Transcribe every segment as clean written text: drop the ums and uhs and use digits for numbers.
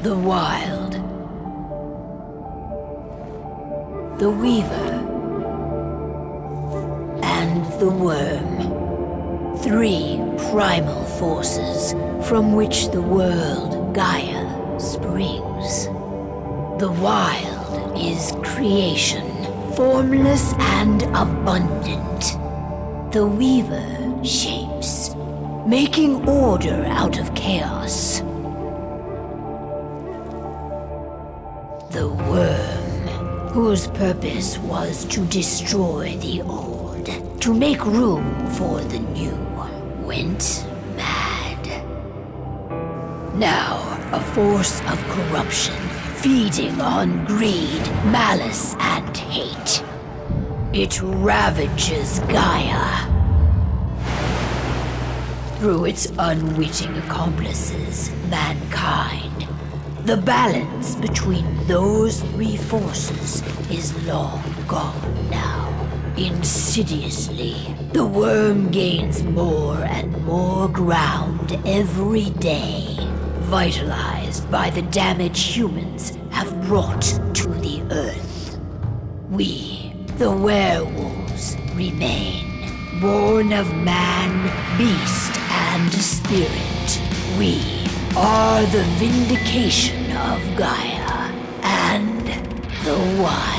The Wild. The Weaver. And the Worm. 3 primal forces from which the world, Gaia, springs. The Wild is creation, formless and abundant. The Weaver shapes, making order out of chaos. The Worm, whose purpose was to destroy the old, to make room for the new, went mad. Now, a force of corruption, feeding on greed, malice, and hate. It ravages Gaia. Through its unwitting accomplices, mankind. The balance between those 3 forces is long gone now. Insidiously, the Worm gains more and more ground every day, vitalized by the damage humans have brought to the Earth. We, the werewolves, remain, born of man, beast, and spirit. We are the vindication of Gaia and the Wild.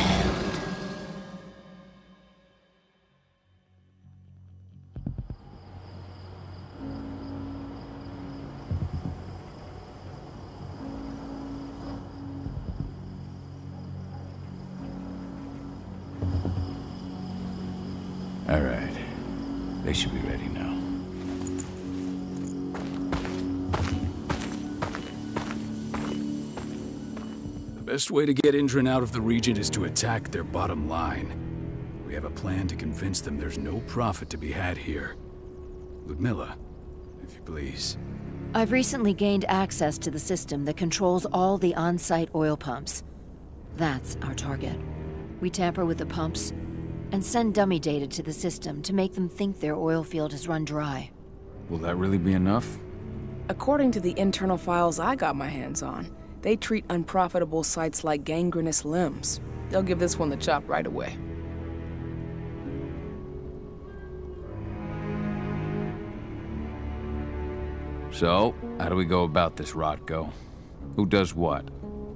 All right. They should be ready now. The best way to get Indran out of the region is to attack their bottom line. We have a plan to convince them there's no profit to be had here. Ludmilla, if you please. I've recently gained access to the system that controls all the on-site oil pumps. That's our target. We tamper with the pumps and send dummy data to the system to make them think their oil field has run dry. Will that really be enough? According to the internal files I got my hands on, they treat unprofitable sites like gangrenous limbs. They'll give this one the chop right away. So, how do we go about this, Rotko? Who does what?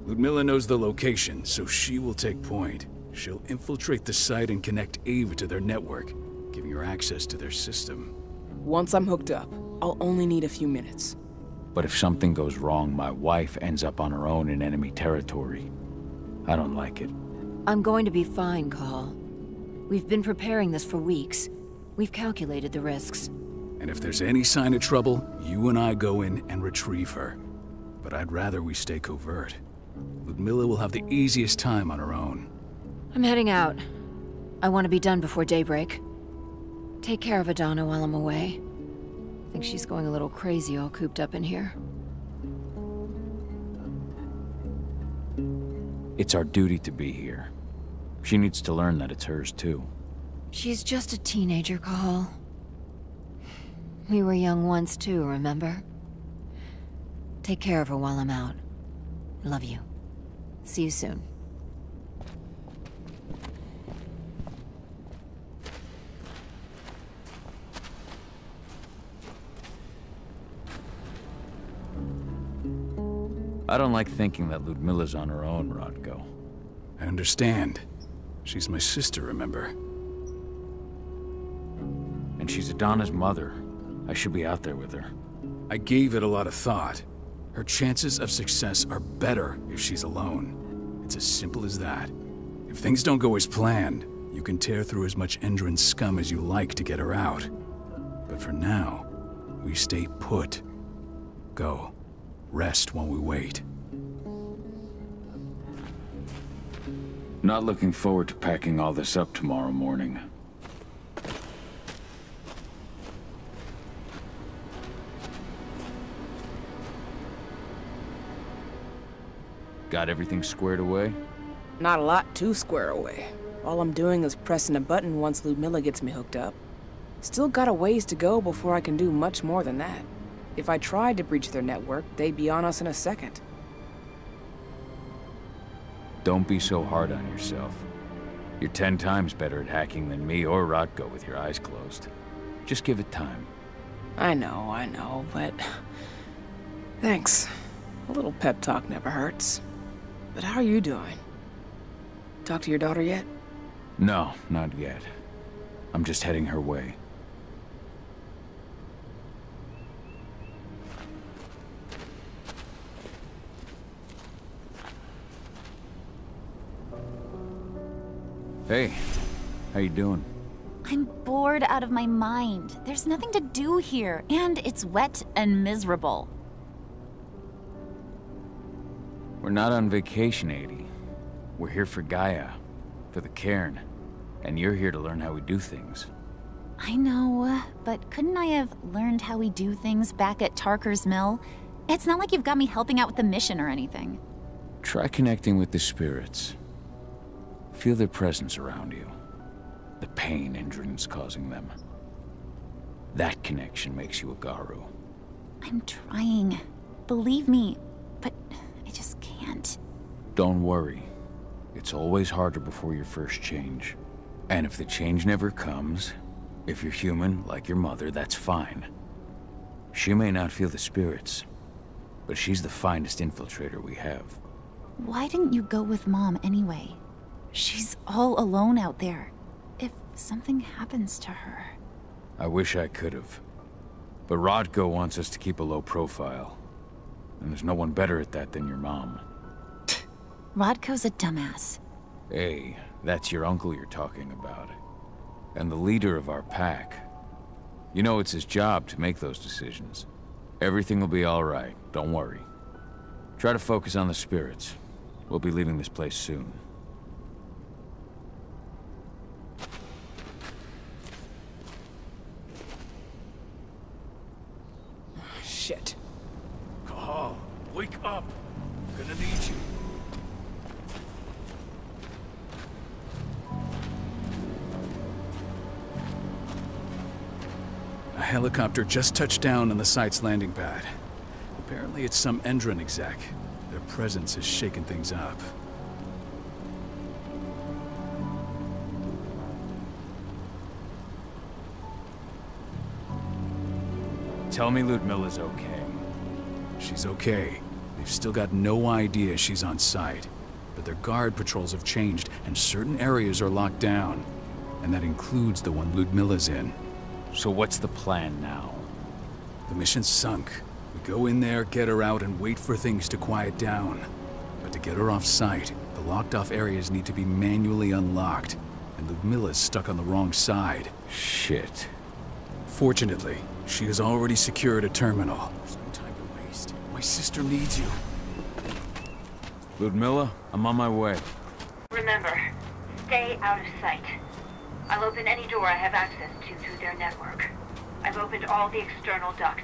Ludmilla knows the location, so she will take point. She'll infiltrate the site and connect Ava to their network, giving her access to their system. Once I'm hooked up, I'll only need a few minutes. But if something goes wrong, my wife ends up on her own in enemy territory. I don't like it. I'm going to be fine, Call. We've been preparing this for weeks. We've calculated the risks. And if there's any sign of trouble, you and I go in and retrieve her. But I'd rather we stay covert. Ludmilla will have the easiest time on her own. I'm heading out. I want to be done before daybreak. Take care of Adana while I'm away. I think she's going a little crazy all cooped up in here. It's our duty to be here. She needs to learn that it's hers too. She's just a teenager, Call. We were young once too, remember? Take care of her while I'm out. Love you. See you soon. I don't like thinking that Ludmilla's on her own, Rotko. I understand. She's my sister, remember? And she's Adana's mother. I should be out there with her. I gave it a lot of thought. Her chances of success are better if she's alone. It's as simple as that. If things don't go as planned, you can tear through as much Endron scum as you like to get her out. But for now, we stay put. Go. Rest while we wait. Not looking forward to packing all this up tomorrow morning. Got everything squared away? Not a lot to square away. All I'm doing is pressing a button once Ludmilla gets me hooked up. Still got a ways to go before I can do much more than that. If I tried to breach their network, they'd be on us in a second. Don't be so hard on yourself. You're 10 times better at hacking than me or Rotko with your eyes closed. Just give it time. I know, but... Thanks. A little pep talk never hurts. But how are you doing? Talk to your daughter yet? No, not yet. I'm just heading her way. Hey, how you doing? I'm bored out of my mind. There's nothing to do here, and it's wet and miserable. We're not on vacation, Adie. We're here for Gaia, for the cairn, and you're here to learn how we do things. I know, but couldn't I have learned how we do things back at Tarker's mill? It's not like you've got me helping out with the mission or anything. Try connecting with the spirits. Feel their presence around you. The pain Indran's causing them. That connection makes you a Garu. I'm trying. Believe me, but I just can't. Don't worry. It's always harder before your first change. And if the change never comes, if you're human, like your mother, that's fine. She may not feel the spirits, but she's the finest infiltrator we have. Why didn't you go with Mom anyway? She's all alone out there. If something happens to her... I wish I could have. But Rodko wants us to keep a low profile. And there's no one better at that than your mom. Rodko's a dumbass. Hey, that's your uncle you're talking about. And the leader of our pack. You know it's his job to make those decisions. Everything will be alright, don't worry. Try to focus on the spirits. We'll be leaving this place soon. Shit. Cahal, wake up! I'm gonna need you. A helicopter just touched down on the site's landing pad. Apparently it's some Endron exec. Their presence is shaking things up. Tell me Ludmilla's okay. She's okay. They've still got no idea she's on site. But their guard patrols have changed, and certain areas are locked down. And that includes the one Ludmilla's in. So what's the plan now? The mission's sunk. We go in there, get her out, and wait for things to quiet down. But to get her off site, the locked-off areas need to be manually unlocked. And Ludmilla's stuck on the wrong side. Shit. Fortunately, she has already secured a terminal. There's no time to waste. My sister needs you. Ludmilla, I'm on my way. Remember, stay out of sight. I'll open any door I have access to through their network. I've opened all the external ducts.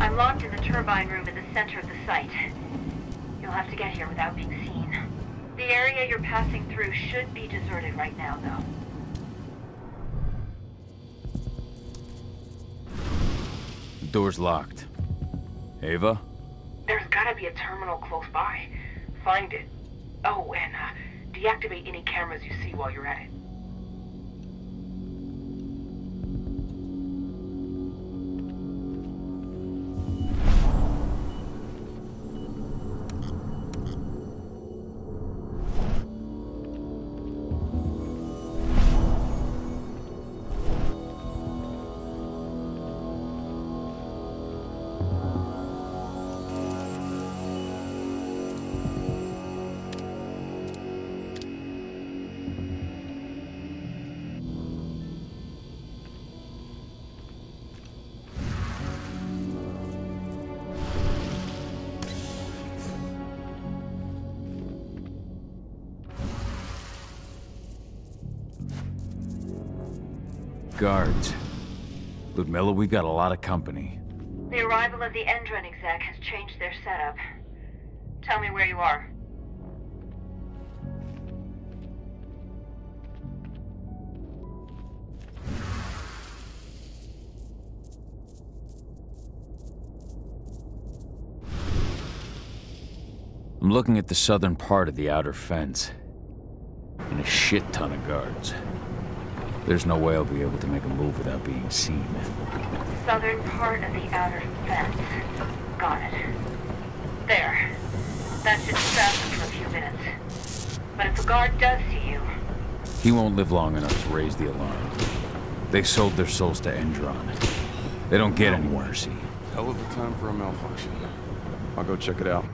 I'm locked in the turbine room in the center of the site. You'll have to get here without being seen. The area you're passing through should be deserted right now, though. The door's locked. Ava? There's gotta be a terminal close by. Find it. Oh, and deactivate any cameras you see while you're at it. guards. Ludmilla, we got a lot of company. The arrival of the Endron exec has changed their setup. Tell me where you are. I'm looking at the southern part of the outer fence. And a shit ton of guards. There's no way I'll be able to make a move without being seen. Southern part of the outer fence. Got it. There. That should stop them for a few minutes. But if a guard does see you... He won't live long enough to raise the alarm. They sold their souls to Endron. They don't get any mercy. Hell of a time for a malfunction. I'll go check it out.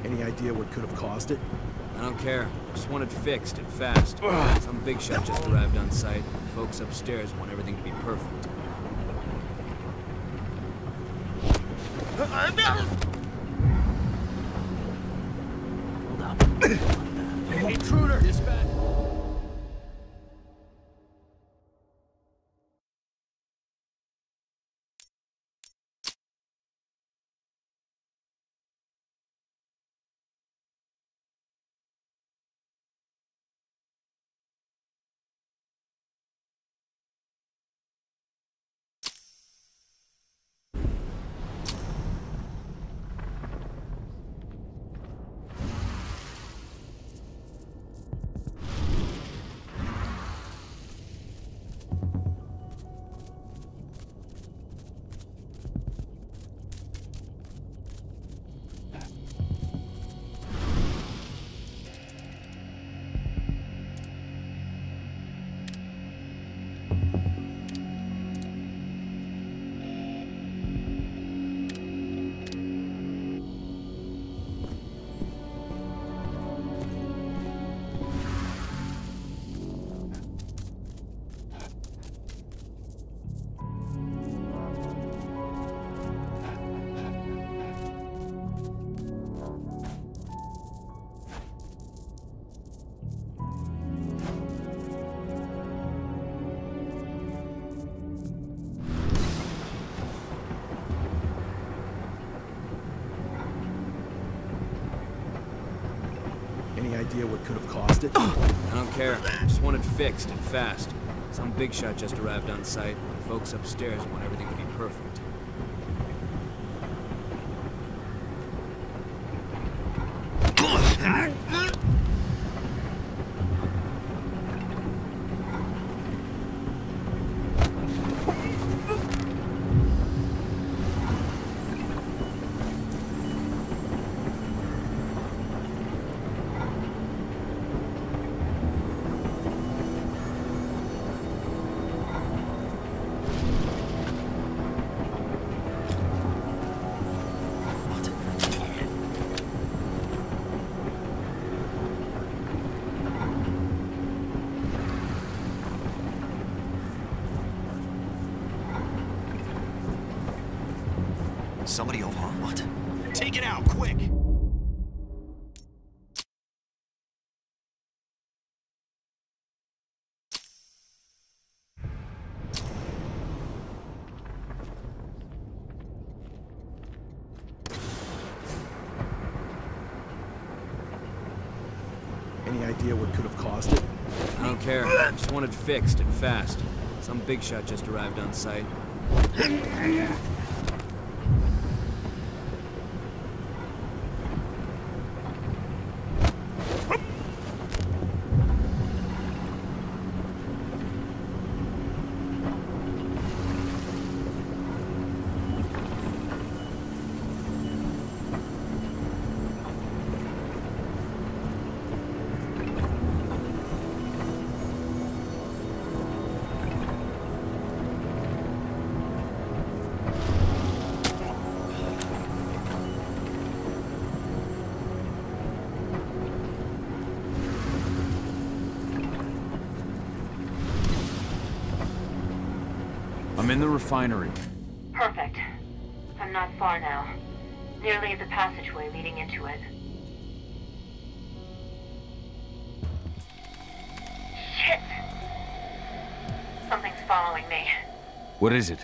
Any idea what could have caused it? I don't care. Just want it fixed and fast. Some big shot just arrived on site. Folks upstairs want everything to be perfect. Hold up. Intruder! Dispatch! Any idea what could have caused it? I don't care. Just want it fixed and fast. Some big shot just arrived on site. Folks upstairs want everything to be perfect. Somebody over, huh? What? Take it out, quick! Any idea what could have caused it? I don't care. Just want it fixed and fast. Some big shot just arrived on site. I'm in the refinery. Perfect. I'm not far now. Nearly at the passageway leading into it. Shit! Something's following me. What is it?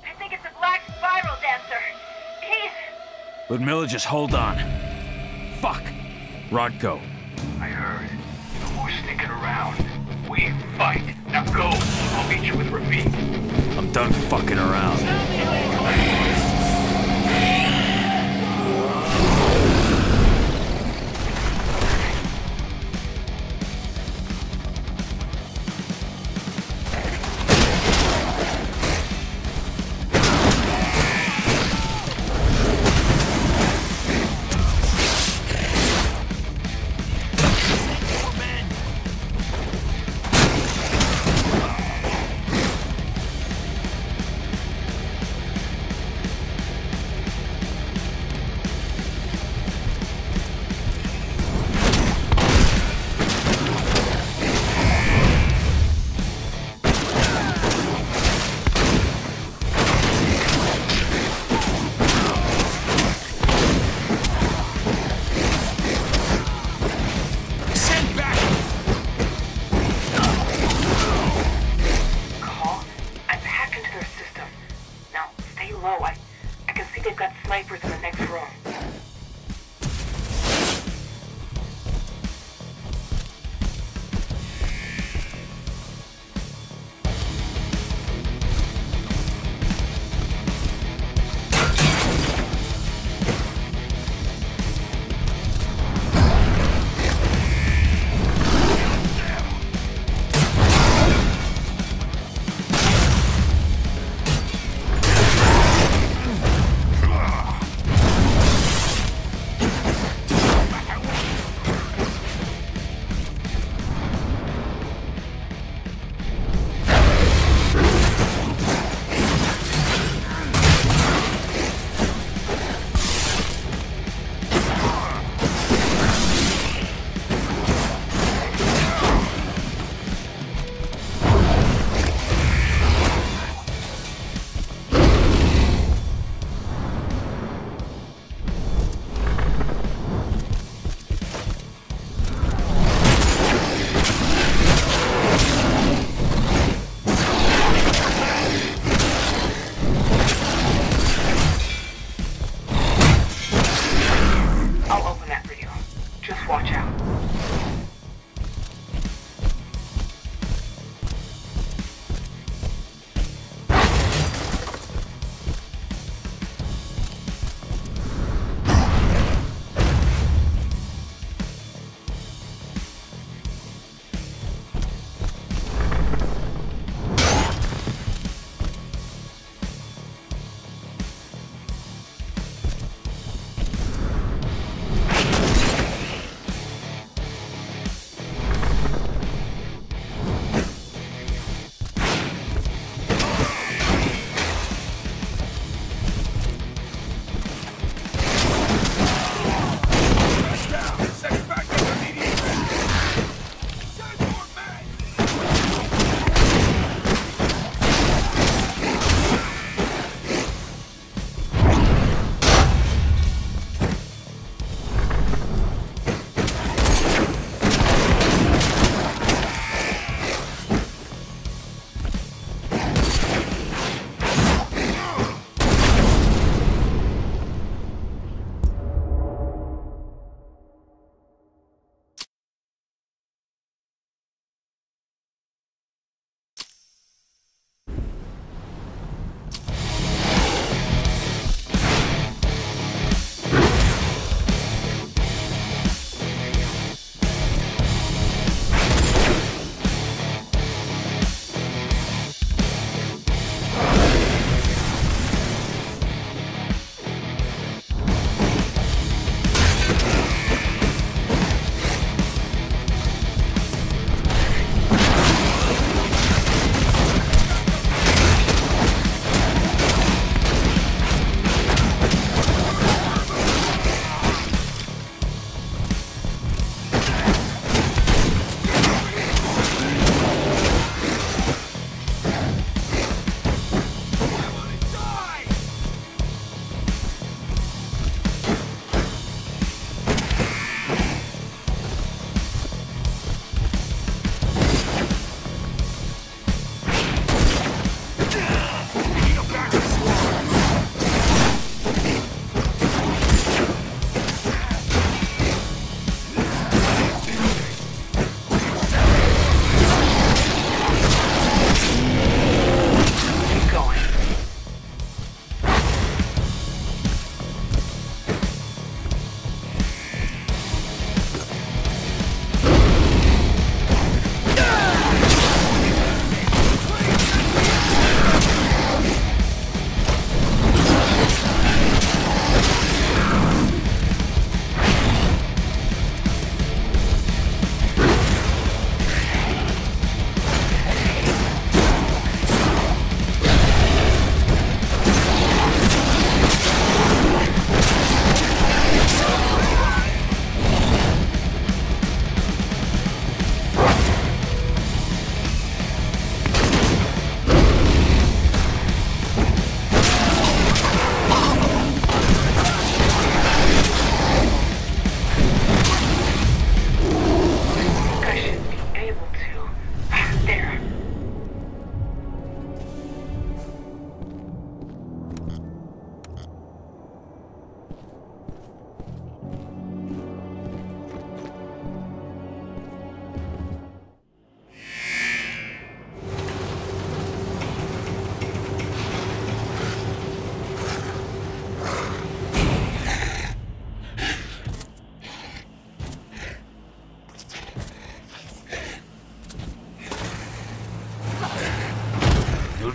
I think it's a black spiral dancer. He's... Ludmilla, just hold on. Fuck! Rodko. I heard. No more sticking around. We fight. Now go. I'll meet you with Rafik. I'm done fucking around.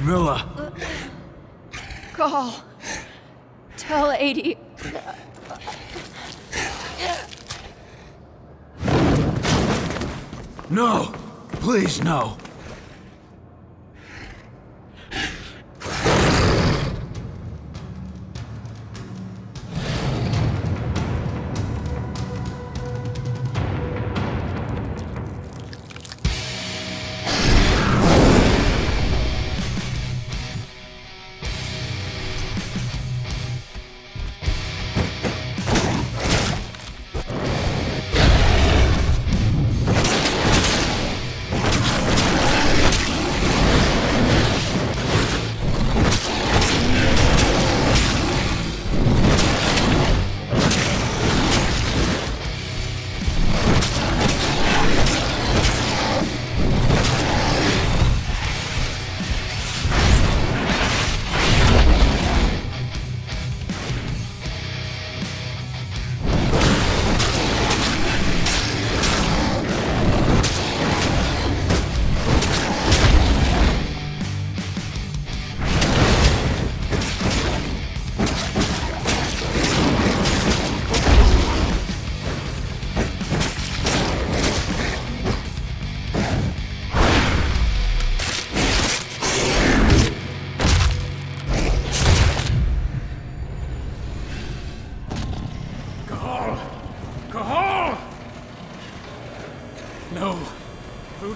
Miller! Call. Tell 80. No! Please, no!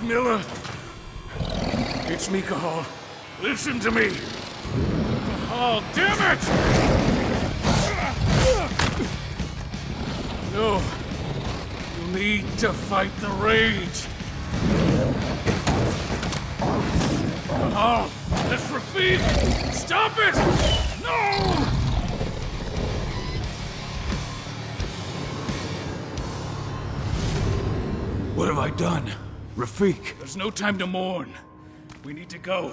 Miller! It's me, Cahal. Listen to me! Cahal, damn it! No. You need to fight the rage. Cahal, that's Rafik! Stop it! No! What have I done? Rafik! There's no time to mourn. We need to go.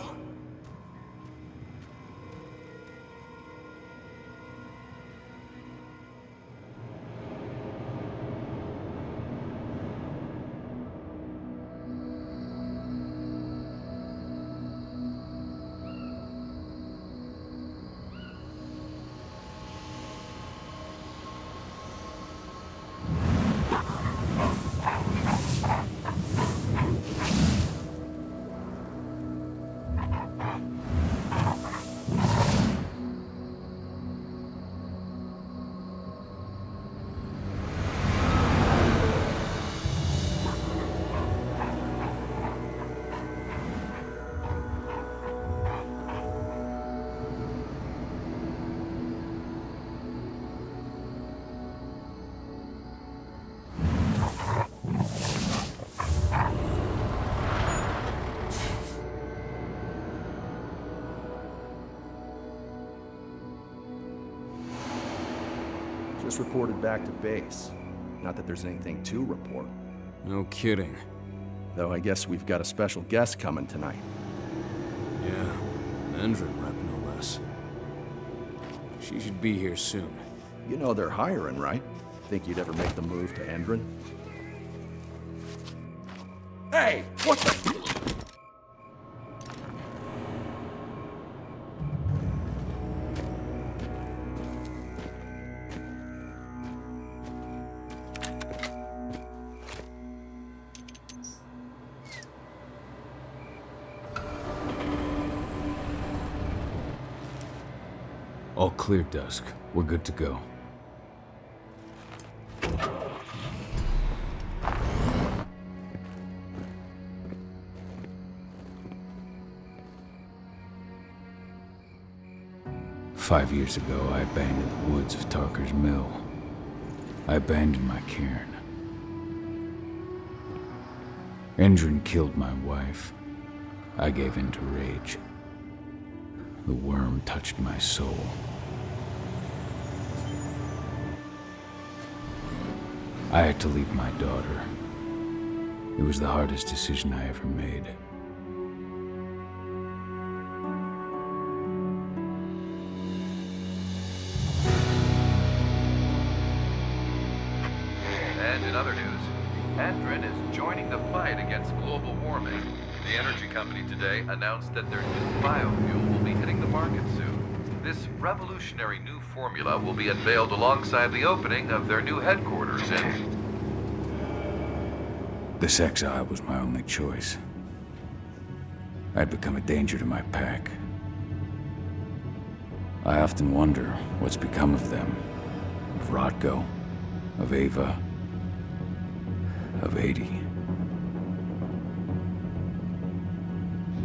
Just reported back to base. Not that there's anything to report. No kidding. Though I guess we've got a special guest coming tonight. Yeah, an Endron rep, no less. She should be here soon. You know they're hiring, right? Think you'd ever make the move to Endron? Hey! What the... All clear, Dusk. We're good to go. "5 years ago, I abandoned the woods of Tarker's mill. I abandoned my cairn. Endron killed my wife. I gave in to rage. The worm touched my soul. I had to leave my daughter. It was the hardest decision I ever made. And in other news, Endron is joining the fight against against global warming, the energy company today announced that their new biofuel will be hitting the market soon. This revolutionary new formula will be unveiled alongside the opening of their new headquarters in... This exile was my only choice. I'd become a danger to my pack. I often wonder what's become of them. Of Rodko, of Ava, of 80.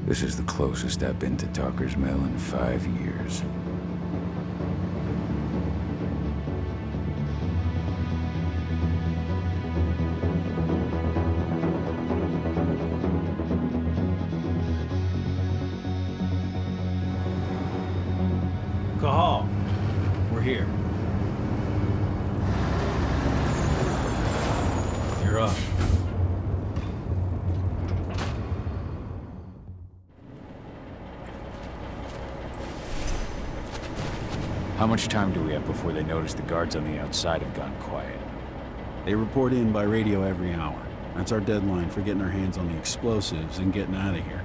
This is the closest I've been to Tarker's Mill in 5 years. Cahal, we're here. You're up. How much time do we have before they notice the guards on the outside have gone quiet? They report in by radio every hour. That's our deadline for getting our hands on the explosives and getting out of here.